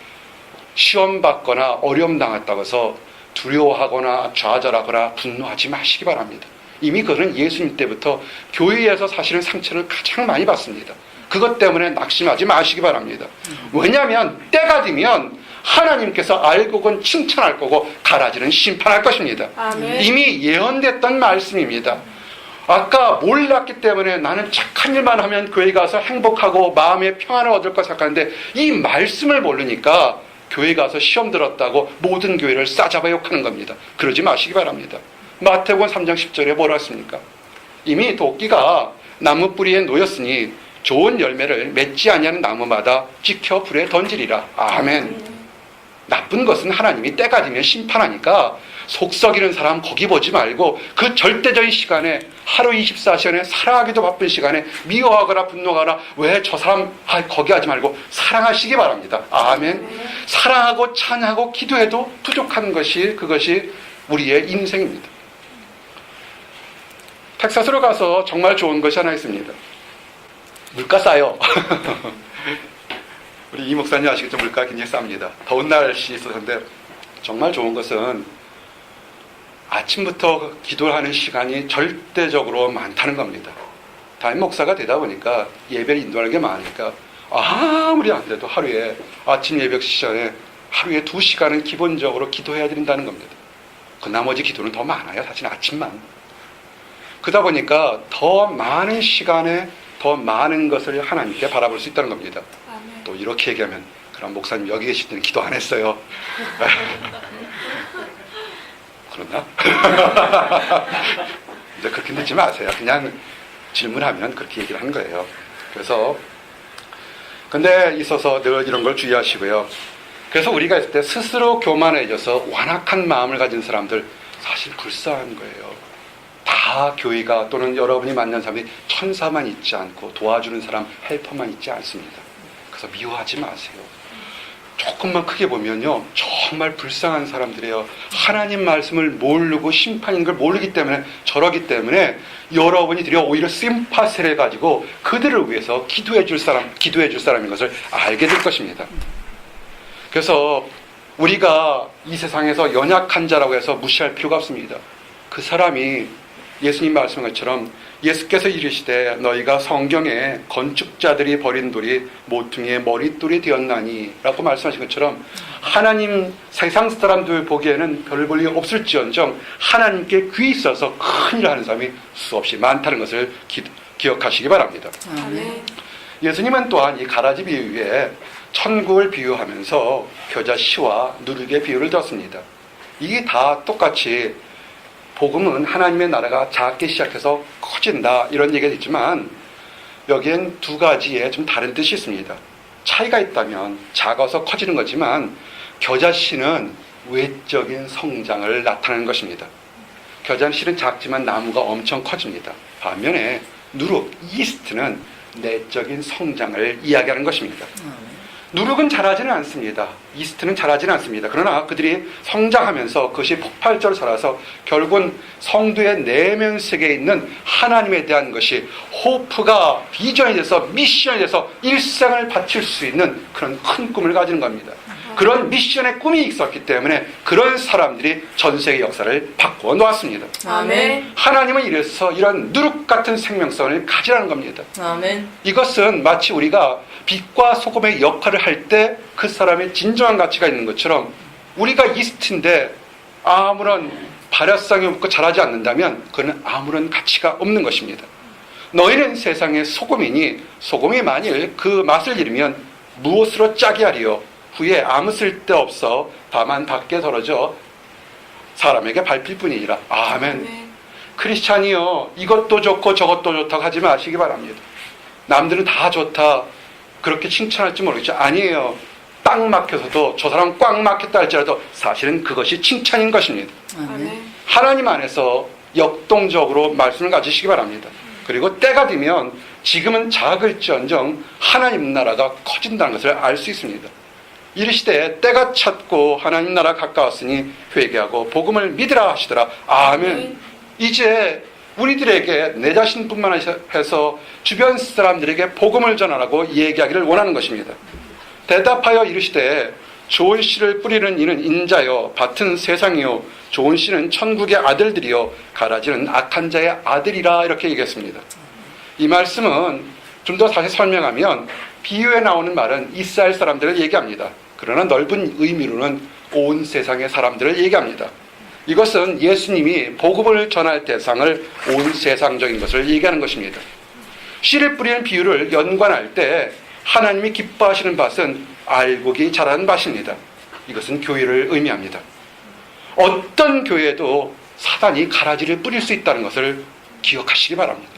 시험 받거나 어려움 당했다고 해서 두려워하거나 좌절하거나 분노하지 마시기 바랍니다. 이미 그거는 예수님 때부터 교회에서 사실은 상처를 가장 많이 받습니다. 그것 때문에 낙심하지 마시기 바랍니다. 왜냐하면 때가 되면 하나님께서 알곡은 칭찬할 거고 가라지는 심판할 것입니다. 아멘. 이미 예언됐던 말씀입니다. 아까 몰랐기 때문에 나는 착한 일만 하면 교회 가서 행복하고 마음의 평안을 얻을 것 생각하는데 이 말씀을 모르니까 교회 가서 시험 들었다고 모든 교회를 싸잡아 욕하는 겁니다. 그러지 마시기 바랍니다. 마태복음 3장 10절에 뭐라 했습니까? 이미 도끼가 나무 뿌리에 놓였으니 좋은 열매를 맺지 아니하는 나무마다 찍혀 불에 던지리라. 아멘. 나쁜 것은 하나님이 때가 되면 심판하니까 속 썩이는 사람 거기 보지 말고 그 절대적인 시간에 하루 24시간에 살아가기도 바쁜 시간에 미워하거나 분노하거나 왜 저 사람 거기 하지 말고 사랑하시기 바랍니다. 아멘. 사랑하고 찬양하고 기도해도 부족한 것이 그것이 우리의 인생입니다. 텍사스로 가서 정말 좋은 것이 하나 있습니다. 물가 싸요. 우리 이 목사님 아시겠죠? 물가 굉장히 쌉니다. 더운 날씨 있었는데 정말 좋은 것은 아침부터 기도를 하는 시간이 절대적으로 많다는 겁니다. 담임 목사가 되다 보니까 예배를 인도하는 게 많으니까 아무리 안 돼도 하루에 아침 예배 시간에 하루에 2시간은 기본적으로 기도해야 된다는 겁니다. 그 나머지 기도는 더 많아요. 사실 아침만. 그러다 보니까 더 많은 시간에 더 많은 것을 하나님께 바라볼 수 있다는 겁니다. 아멘. 또 이렇게 얘기하면 그럼 목사님 여기 계실 때는 기도 안 했어요. 그렇나? 이제 그렇게 듣지 마세요. 그냥 질문하면 그렇게 얘기를 하는 거예요. 그래서 근데 있어서 늘 이런 걸 주의하시고요. 그래서 우리가 있을 때 스스로 교만해져서 완악한 마음을 가진 사람들 사실 불쌍한 거예요. 다 교회가 또는 여러분이 만난 사람이 천사만 있지 않고 도와주는 사람 헬퍼만 있지 않습니다. 그래서 미워하지 마세요. 조금만 크게 보면요 정말 불쌍한 사람들이에요. 하나님 말씀을 모르고 심판인 걸 모르기 때문에 저러기 때문에 여러분이 오히려 심파세를 가지고 그들을 위해서 기도해 줄 사람인 것을 알게 될 것입니다. 그래서 우리가 이 세상에서 연약한 자라고 해서 무시할 필요가 없습니다. 그 사람이 예수님 말씀한 것처럼 예수께서 이르시되 너희가 성경에 건축자들이 버린 돌이 모퉁이의 머릿돌이 되었나니 라고 말씀하신 것처럼 하나님 세상 사람들 보기에는 별 볼 일 없을지언정 하나님께 귀 있어서 큰일 하는 사람이 수없이 많다는 것을 기억하시기 바랍니다. 아멘. 예수님은 또한 이 가라지 비유에 천국을 비유하면서 겨자씨와 누룩의 비유를 들었습니다. 이게 다 똑같이 복음은 하나님의 나라가 작게 시작해서 커진다 이런 얘기가 있지만 여기엔 두 가지의 좀 다른 뜻이 있습니다. 차이가 있다면 작아서 커지는 거지만 겨자씨는 외적인 성장을 나타내는 것입니다. 겨자씨는 작지만 나무가 엄청 커집니다. 반면에 누룩, 이스트는 내적인 성장을 이야기하는 것입니다. 누룩은 자라지는 않습니다. 이스트는 자라지는 않습니다. 그러나 그들이 성장하면서 그것이 폭발적으로 자라서 결국은 성도의 내면 세계에 있는 하나님에 대한 것이 호프가 비전이 돼서 미션이 돼서 일생을 바칠 수 있는 그런 큰 꿈을 가지는 겁니다. 그런 미션의 꿈이 있었기 때문에 그런 사람들이 전 세계 역사를 바꾸어 놓았습니다. 아멘. 하나님은 이래서 이런 누룩 같은 생명성을 가지라는 겁니다. 아멘. 이것은 마치 우리가 빛과 소금의 역할을 할 때 그 사람의 진정한 가치가 있는 것처럼 우리가 이스트인데 아무런 발효성이 없고 자라지 않는다면 그는 아무런 가치가 없는 것입니다. 너희는 세상의 소금이니 소금이 만일 그 맛을 잃으면 무엇으로 짜게 하리요? 후에 아무 쓸데없어 다만 밖에 떨어져 사람에게 밟힐 뿐이니라. 아멘. 크리스찬이요 이것도 좋고 저것도 좋다고 하지 마시기 바랍니다. 남들은 다 좋다 그렇게 칭찬할지 모르겠죠. 아니에요. 딱 막혀서도 저 사람 꽉 막혔다 할지라도 사실은 그것이 칭찬인 것입니다. 아멘. 하나님 안에서 역동적으로 말씀을 가지시기 바랍니다. 그리고 때가 되면 지금은 작을지언정 하나님 나라가 커진다는 것을 알 수 있습니다. 이르시되 때가 찼고 하나님 나라 가까웠으니 회개하고 복음을 믿으라 하시더라. 아멘. 이제 우리들에게 내 자신뿐만 해서 주변 사람들에게 복음을 전하라고 얘기하기를 원하는 것입니다. 대답하여 이르시되 좋은 씨를 뿌리는 이는 인자요 밭은 세상이요 좋은 씨는 천국의 아들들이요 가라지는 악한 자의 아들이라 이렇게 얘기했습니다. 이 말씀은 좀 더 다시 설명하면 비유에 나오는 말은 이스라엘 사람들을 얘기합니다. 그러나 넓은 의미로는 온 세상의 사람들을 얘기합니다. 이것은 예수님이 복음을 전할 대상을 온 세상적인 것을 얘기하는 것입니다. 씨를 뿌리는 비유를 연관할 때 하나님이 기뻐하시는 밭은 알곡이 자라는 밭입니다. 이것은 교회를 의미합니다. 어떤 교회에도 사단이 가라지를 뿌릴 수 있다는 것을 기억하시기 바랍니다.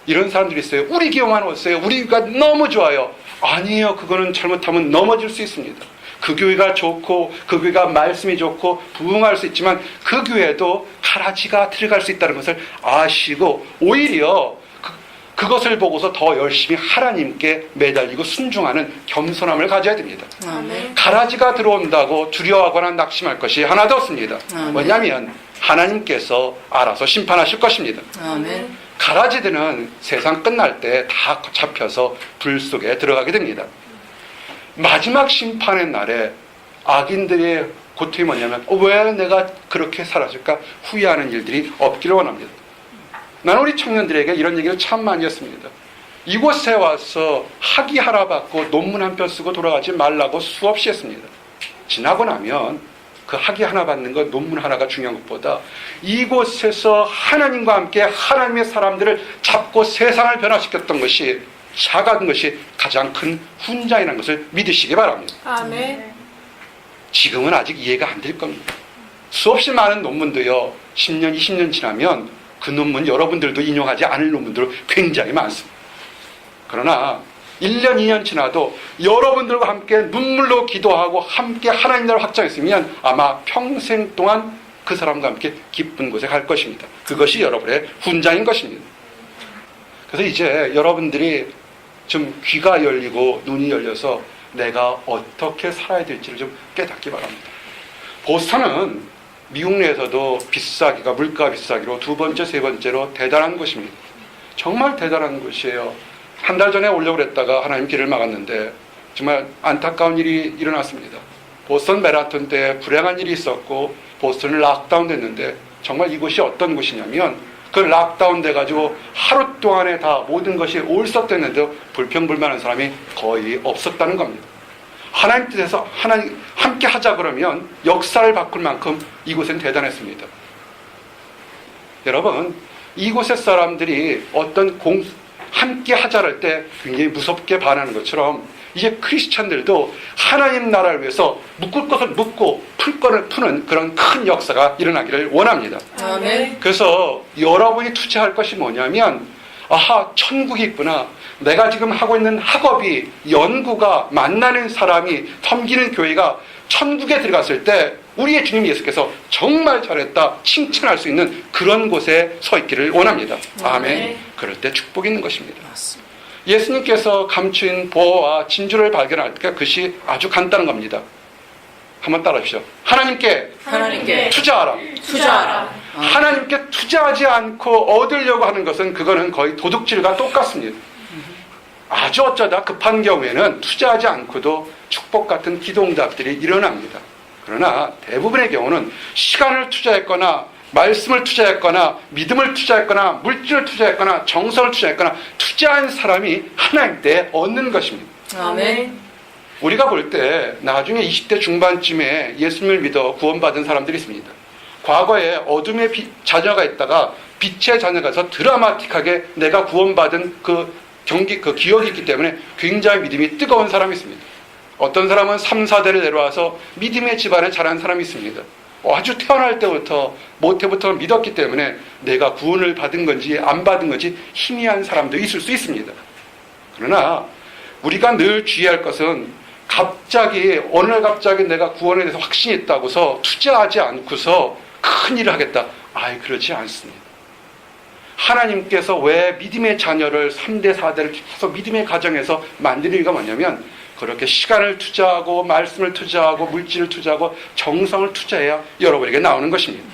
이런 사람들이 있어요. 우리 교회만 왔어요. 우리가 너무 좋아요. 아니에요. 그거는 잘못하면 넘어질 수 있습니다. 그 교회가 좋고 그 교회가 말씀이 좋고 부흥할 수 있지만 그 교회에도 가라지가 들어갈 수 있다는 것을 아시고 오히려 그것을 보고서 더 열심히 하나님께 매달리고 순종하는 겸손함을 가져야 됩니다. 아멘. 가라지가 들어온다고 두려워하거나 낙심할 것이 하나도 없습니다. 아멘. 뭐냐면 하나님께서 알아서 심판하실 것입니다. 아멘. 가라지들은 세상 끝날 때 다 잡혀서 불 속에 들어가게 됩니다. 마지막 심판의 날에 악인들의 고통이 뭐냐면 왜 내가 그렇게 살았을까 후회하는 일들이 없기를 원합니다. 나는 우리 청년들에게 이런 얘기를 참 많이 했습니다. 이곳에 와서 학위 하나 받고 논문 한 편 쓰고 돌아가지 말라고 수없이 했습니다. 지나고 나면 그 학위 하나 받는 것, 논문 하나가 중요한 것보다 이곳에서 하나님과 함께 하나님의 사람들을 잡고 세상을 변화시켰던 것이 작은 것이 가장 큰 훈장이라는 것을 믿으시기 바랍니다. 아멘. 지금은 아직 이해가 안 될 겁니다. 수없이 많은 논문도요, 10년, 20년 지나면 그 논문 여러분들도 인용하지 않을 논문들 굉장히 많습니다. 그러나 1년, 2년 지나도 여러분들과 함께 눈물로 기도하고 함께 하나님 나라를 확장했으면 아마 평생 동안 그 사람과 함께 기쁜 곳에 갈 것입니다. 그것이 여러분의 훈장인 것입니다. 그래서 이제 여러분들이 좀 귀가 열리고 눈이 열려서 내가 어떻게 살아야 될지를 좀 깨닫기 바랍니다. 보스턴은 미국 내에서도 비싸기가 물가 비싸기로 두 번째, 세 번째로 대단한 곳입니다. 정말 대단한 곳이에요. 한 달 전에 오려고 그랬다가 하나님 길을 막았는데 정말 안타까운 일이 일어났습니다. 보스턴 마라톤 때 불행한 일이 있었고 보스턴은 락다운 됐는데 정말 이곳이 어떤 곳이냐면 그 락다운 돼가지고 하루 동안에 다 모든 것이 올석됐는데도 불평불만한 사람이 거의 없었다는 겁니다. 하나님 뜻에서 하나님 함께 하자 그러면 역사를 바꿀 만큼 이곳은 대단했습니다. 여러분, 이곳의 사람들이 어떤 함께 하자를 때 굉장히 무섭게 반하는 것처럼 이제 크리스찬들도 하나님 나라를 위해서 묶을 것을 묶고 풀 것을 푸는 그런 큰 역사가 일어나기를 원합니다. 아멘. 그래서 여러분이 투자할 것이 뭐냐면 아하, 천국이 있구나. 내가 지금 하고 있는 학업이, 연구가, 만나는 사람이, 섬기는 교회가 천국에 들어갔을 때 우리의 주님 예수께서 정말 잘했다 칭찬할 수 있는 그런 곳에 서 있기를 원합니다. 아멘. 그럴 때 축복이 있는 것입니다. 예수님께서 감추인 보호와 진주를 발견할 때 그것이 아주 간단한 겁니다. 한번 따라하십시오. 하나님께 투자하라. 하나님께 투자하지 않고 얻으려고 하는 것은 그거는 거의 도둑질과 똑같습니다. 아주 어쩌다 급한 경우에는 투자하지 않고도 축복 같은 기도응답들이 일어납니다. 그러나 대부분의 경우는 시간을 투자했거나 말씀을 투자했거나 믿음을 투자했거나 물질을 투자했거나 정성을 투자했거나 투자한 사람이 하나님 때 얻는 것입니다. 아멘. 우리가 볼 때 나중에 20대 중반쯤에 예수님을 믿어 구원받은 사람들이 있습니다. 과거에 어둠의 자녀가 있다가 빛의 자녀가 돼서 드라마틱하게 내가 구원받은 그 기억이 있기 때문에 굉장히 믿음이 뜨거운 사람이 있습니다. 어떤 사람은 3, 4대를 내려와서 믿음의 집안에 자란 사람이 있습니다. 아주 태어날 때부터 모태부터 믿었기 때문에 내가 구원을 받은 건지 안 받은 건지 희미한 사람도 있을 수 있습니다. 그러나 우리가 늘 주의할 것은 어느 날 갑자기 내가 구원에 대해서 확신이 있다고서 투자하지 않고서 큰 일을 하겠다. 그렇지 않습니다. 하나님께서 왜 믿음의 자녀를 3대, 4대를 계속 믿음의 가정에서 만드는 이유가 뭐냐면 그렇게 시간을 투자하고 말씀을 투자하고 물질을 투자하고 정성을 투자해야 여러분에게 나오는 것입니다.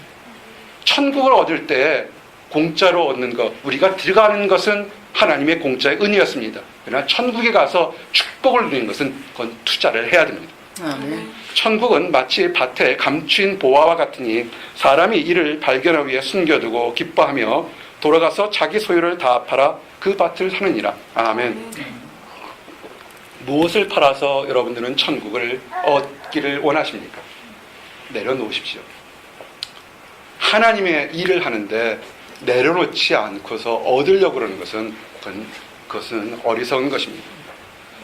천국을 얻을 때 공짜로 얻는 것, 우리가 들어가는 것은 하나님의 공짜의 은혜였습니다. 그러나 천국에 가서 축복을 누리는 것은 그건 투자를 해야 됩니다. 아멘. 천국은 마치 밭에 감추인 보화와 같으니 사람이 이를 발견하기 위해 숨겨두고 기뻐하며 돌아가서 자기 소유를 다 팔아 그 밭을 사느니라. 아멘. 무엇을 팔아서 여러분들은 천국을 얻기를 원하십니까? 내려놓으십시오. 하나님의 일을 하는데 내려놓지 않고서 얻으려고 그러는 그것은 어리석은 것입니다.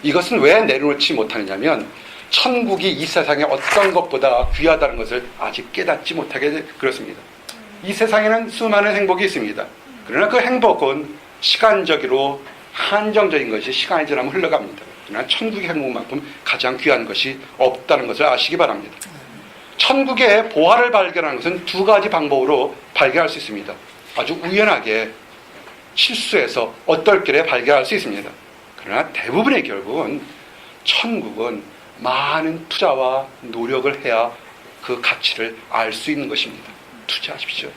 이것은 왜 내려놓지 못하느냐면 천국이 이 세상의 어떤 것보다 귀하다는 것을 아직 깨닫지 못하게 그렇습니다. 이 세상에는 수많은 행복이 있습니다. 그러나 그 행복은 시간적으로 한정적인 것이 시간이 지나면 흘러갑니다. 그러나 천국의 행복만큼 가장 귀한 것이 없다는 것을 아시기 바랍니다. 천국의 보화를 발견하는 것은 두 가지 방법으로 발견할 수 있습니다. 아주 우연하게 실수해서 어떨결에 발견할 수 있습니다. 그러나 대부분의 결국은 천국은 많은 투자와 노력을 해야 그 가치를 알 수 있는 것입니다. 투자하십시오.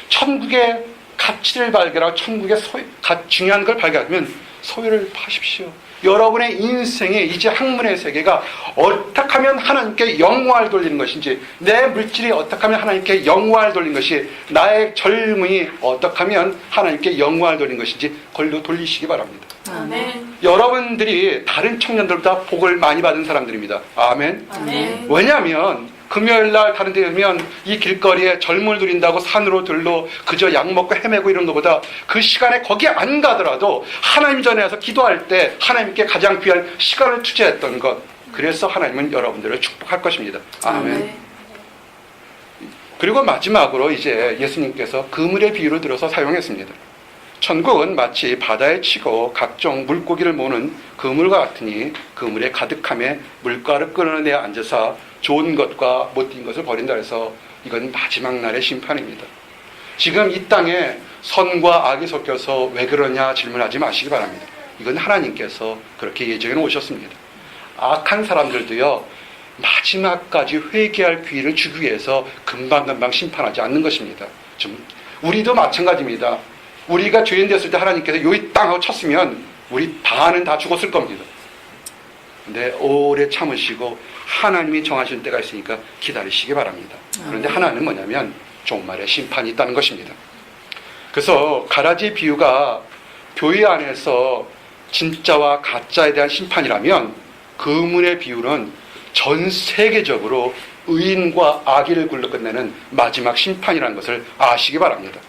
천국의 가치를 발견하고 천국의 중요한 걸 발견하면 소유를 파십시오. 여러분의 인생의 이제 학문의 세계가 어떻게 하면 하나님께 영광을 돌리는 것인지, 내 물질이 어떻게 하면 하나님께 영광을 돌리는 것이, 나의 젊음이 어떻게 하면 하나님께 영광을 돌리는 것인지 그걸로 돌리시기 바랍니다. 아멘. 여러분들이 다른 청년들보다 복을 많이 받은 사람들입니다. 아멘. 아멘. 왜냐하면 금요일날 다른 데 가면 이 길거리에 젊음을 누린다고 산으로 들러 그저 약 먹고 헤매고 이런 것보다 그 시간에 거기 안 가더라도 하나님 전에 와서 기도할 때 하나님께 가장 귀한 시간을 투자했던 것, 그래서 하나님은 여러분들을 축복할 것입니다. 아멘. 그리고 마지막으로 이제 예수님께서 그물의 비유를 들어서 사용했습니다. 천국은 마치 바다에 치고 각종 물고기를 모는 그물과 같으니 그물에 가득함에 물가를 끌어내어 앉아서 좋은 것과 못된 것을 버린다 해서 이건 마지막 날의 심판입니다. 지금 이 땅에 선과 악이 섞여서 왜 그러냐 질문하지 마시기 바랍니다. 이건 하나님께서 그렇게 예정해 놓으셨습니다. 악한 사람들도요, 마지막까지 회개할 기회를 주기 위해서 금방금방 심판하지 않는 것입니다. 우리도 마찬가지입니다. 우리가 죄인 됐을 때 하나님께서 여기 땅하고 쳤으면 우리 반은 다 죽었을 겁니다. 근데 오래 참으시고 하나님이 정하신 때가 있으니까 기다리시기 바랍니다. 그런데 하나는 뭐냐면 종말의 심판이 있다는 것입니다. 그래서 가라지 비유가 교회 안에서 진짜와 가짜에 대한 심판이라면 그물의 비유는 전 세계적으로 의인과 악의를 굴러 끝내는 마지막 심판이라는 것을 아시기 바랍니다.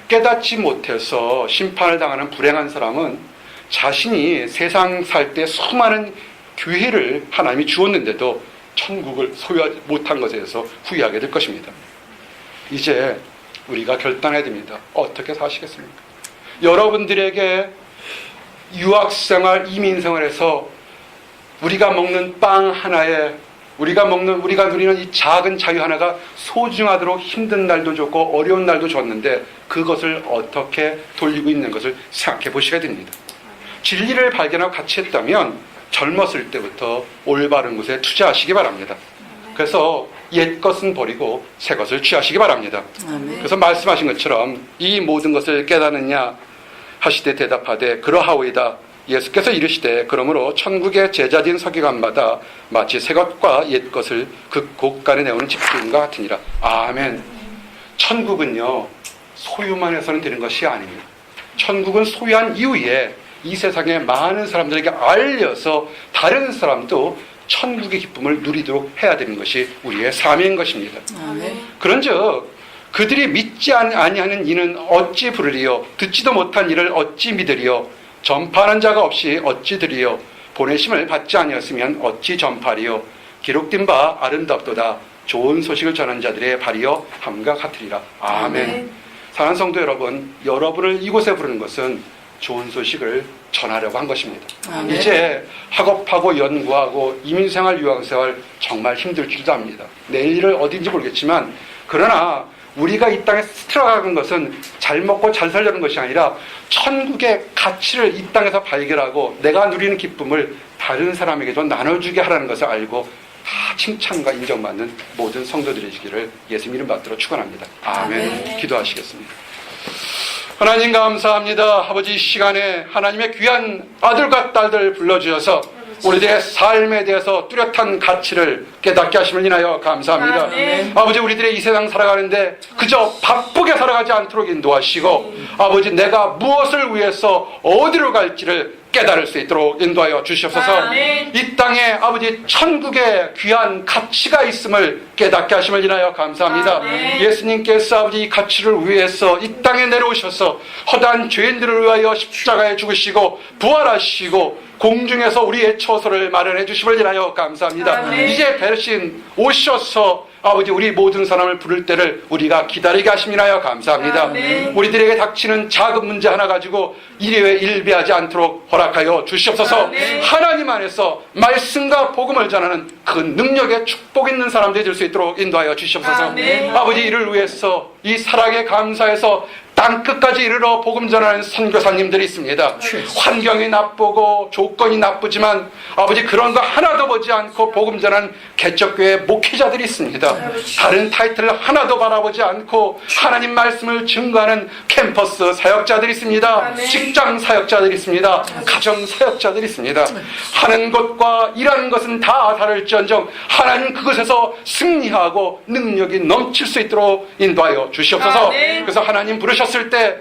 깨닫지 못해서 심판을 당하는 불행한 사람은 자신이 세상 살 때 수많은 기회를 하나님이 주었는데도 천국을 소유하지 못한 것에 대해서 후회하게 될 것입니다. 이제 우리가 결단해야 됩니다. 어떻게 사시겠습니까? 여러분들에게 유학생활, 이민생활에서 우리가 먹는 빵 하나에 우리가 누리는 이 작은 자유 하나가 소중하도록 힘든 날도 좋고 어려운 날도 좋았는데 그것을 어떻게 돌리고 있는 것을 생각해 보시게 됩니다. 진리를 발견하고 같이 했다면 젊었을 때부터 올바른 곳에 투자하시기 바랍니다. 그래서 옛 것은 버리고 새 것을 취하시기 바랍니다. 그래서 말씀하신 것처럼 이 모든 것을 깨닫느냐 하시되 대답하되 그러하오이다. 예수께서 이르시되 그러므로 천국의 제자진 서기관마다 마치 새 것과 옛 것을 그 곳간에 내오는 집주인과 같으니라. 아멘. 천국은요, 소유만 해서는 되는 것이 아닙니다. 천국은 소유한 이후에 이 세상의 많은 사람들에게 알려서 다른 사람도 천국의 기쁨을 누리도록 해야 되는 것이 우리의 사명인 것입니다. 그런즉 그들이 믿지 아니하는 이는 어찌 부르리요? 듣지도 못한 이를 어찌 믿으리요? 전파하는 자가 없이 어찌 들으리요? 보내심을 받지 아니었으면 어찌 전파리요? 기록된 바 아름답도다. 좋은 소식을 전하는 자들의 발이여 함과 같으리라. 아멘. 사랑하는 성도 여러분, 여러분을 이곳에 부르는 것은 좋은 소식을 전하려고 한 것입니다. 아멘. 이제 학업하고 연구하고 이민생활, 유학생활 정말 힘들 줄도 압니다. 내일 일을 어딘지 모르겠지만 그러나 우리가 이 땅에 들어가는 것은 잘 먹고 잘 살려는 것이 아니라 천국의 가치를 이 땅에서 발견하고 내가 누리는 기쁨을 다른 사람에게도 나눠주게 하라는 것을 알고 다 칭찬과 인정받는 모든 성도들이시기를 예수님 이름 받들어 축원합니다. 아멘. 기도하시겠습니다. 하나님 감사합니다. 아버지, 이 시간에 하나님의 귀한 아들과 딸들 불러주셔서 우리들의 삶에 대해서 뚜렷한 가치를 깨닫게 하심을 인하여 감사합니다. 아멘. 아버지, 우리들의 이 세상 살아가는데 그저 바쁘게 살아가지 않도록 인도하시고, 아버지, 내가 무엇을 위해서 어디로 갈지를 깨달을 수 있도록 인도하여 주시옵소서. 아멘. 이 땅에 아버지 천국의 귀한 가치가 있음을 깨닫게 하심을 인하여 감사합니다. 아멘. 예수님께서 아버지 이 가치를 위해서 이 땅에 내려오셔서 허다한 죄인들을 위하여 십자가에 죽으시고 부활하시고 공중에서 우리의 처소를 마련해 주심을 인하여 감사합니다. 아멘. 이제 배신 오셔서 아버지 우리 모든 사람을 부를 때를 우리가 기다리게 하심을 인하여 감사합니다. 아멘. 우리들에게 닥치는 작은 문제 하나 가지고 일회에 일비하지 않도록 허락하여 주시옵소서. 아멘. 하나님 안에서 말씀과 복음을 전하는 그 능력의 축복 있는 사람들이 될 수 있도록 인도하여 주시옵소서. 아멘. 아버지, 이를 위해서 이 사랑에 감사해서 땅끝까지 이르러 복음 전하는 선교사님들이 있습니다. 환경이 나쁘고 조건이 나쁘지만 아버지 그런 거 하나도 보지 않고 복음 전하는 개척교회 목회자들이 있습니다. 다른 타이틀을 하나도 바라보지 않고 하나님 말씀을 증거하는 캠퍼스 사역자들이 있습니다. 아멘. 직장 사역자들이 있습니다. 가정 사역자들이 있습니다. 하는 것과 일하는 것은 다 다를지언정 하나님 그것에서 승리하고 능력이 넘칠 수 있도록 인도하여 주시옵소서. 아멘. 그래서 하나님 부르셨을 때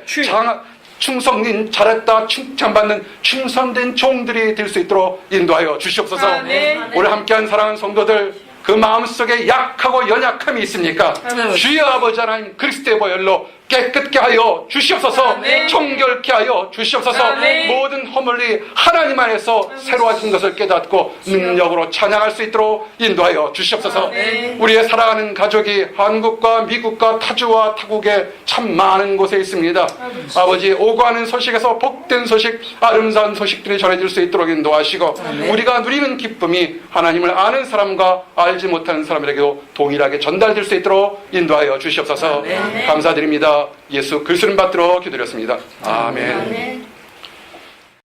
충성님 잘했다 칭찬받는 충성된 종들이 될 수 있도록 인도하여 주시옵소서. 아멘. 오늘 함께한 사랑하는 성도들, 그 마음속에 약하고 연약함이 있습니까? 아멘. 주여 아버지 하나님 그리스도의 보혈로 깨끗게 하여 주시옵소서. 아멘. 정결케 하여 주시옵소서. 아멘. 모든 허물이 하나님 안에서 새로워진 것을 깨닫고 능력으로 찬양할 수 있도록 인도하여 주시옵소서. 아멘. 우리의 사랑하는 가족이 한국과 미국과 타주와 타국에 참 많은 곳에 있습니다. 아버지, 오고 가는 소식에서 복된 소식, 아름다운 소식들이 전해질 수 있도록 인도하시고, 우리가 누리는 기쁨이 하나님을 아는 사람과 알지 못하는 사람에게도 동일하게 전달될 수 있도록 인도하여 주시옵소서. 감사드립니다. 예수 그리스도를 받들어 기도드렸습니다. 아멘. 아멘.